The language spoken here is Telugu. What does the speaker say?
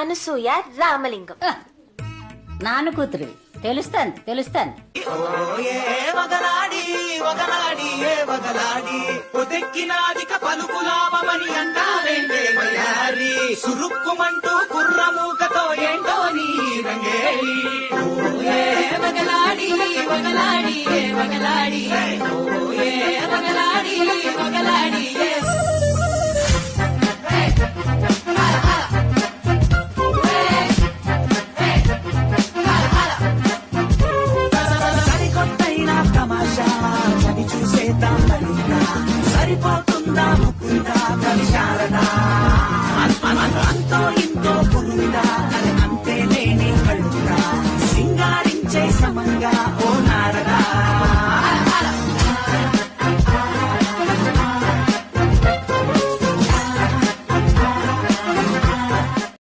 అనసూయ రామలింగం. నాన్న కూతురు తెలుస్తాను. పలుకులామని అంటారేంటి సురుక్కుమంటూ కుర్రమూకతో ఏంటో నీ రంగేలి వగలాడి వగలాడి వగలాడి వగలాడి వగలాడి